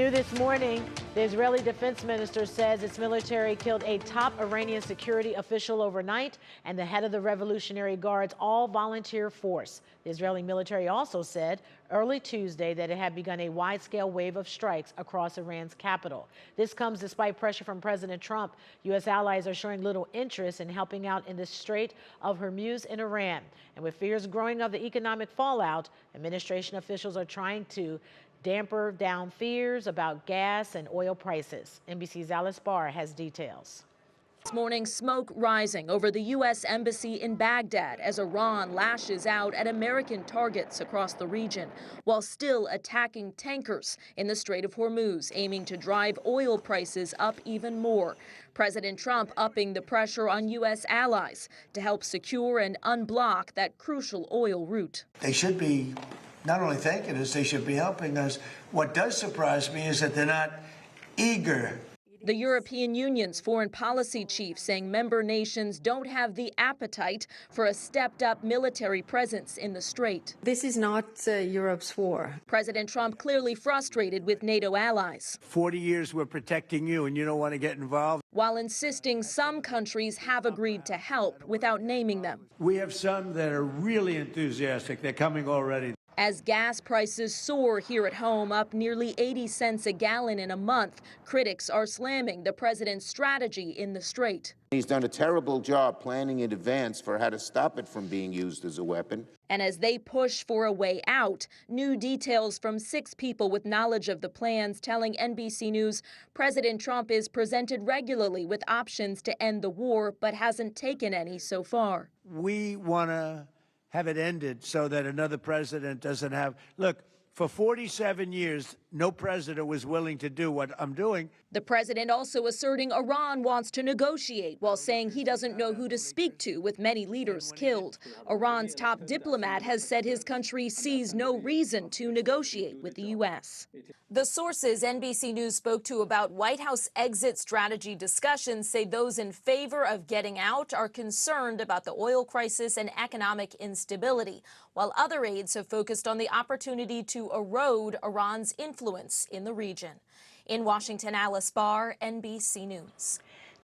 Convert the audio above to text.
New this morning, the Israeli defense minister says its military killed a top Iranian security official overnight and the head of the Revolutionary Guard's all-volunteer force. The Israeli military also said early Tuesday that it had begun a wide-scale wave of strikes across Iran's capital. This comes despite pressure from President Trump. U.S. allies are showing little interest in helping out in the Strait of Hormuz in Iran. And with fears growing of the economic fallout, administration officials are trying to damper down fears about gas and oil prices. NBC's Alice Barr has details. This morning, smoke rising over the U.S. Embassy in Baghdad as Iran lashes out at American targets across the region, while still attacking tankers in the Strait of Hormuz, aiming to drive oil prices up even more. President Trump upping the pressure on U.S. allies to help secure and unblock that crucial oil route. They should be not only thanking us, they should be helping us. What does surprise me is that they're not eager. The European Union's foreign policy chief saying member nations don't have the appetite for a stepped-up military presence in the strait. This is not Europe's war. President Trump clearly frustrated with NATO allies. 40 years we're protecting you, and you don't want to get involved. While insisting some countries have agreed to help without naming them. We have some that are really enthusiastic. They're coming already. As gas prices soar here at home, up nearly 80 cents a gallon in a month, critics are slamming the president's strategy in the strait. He's done a terrible job planning in advance for how to stop it from being used as a weapon. And as they push for a way out, new details from 6 people with knowledge of the plans telling NBC News President Trump is presented regularly with options to end the war, but hasn't taken any so far. We want to have it ended so that another president doesn't have. Look, for 47 years, no president was willing to do what I'm doing. The president also asserting Iran wants to negotiate while saying he doesn't know who to speak to with many leaders killed. Iran's top diplomat has said his country sees no reason to negotiate with the U.S. The sources NBC News spoke to about White House exit strategy discussions say those in favor of getting out are concerned about the oil crisis and economic instability, while other aides have focused on the opportunity to erode Iran's influence in the region. In Washington, Alice Barr, NBC News.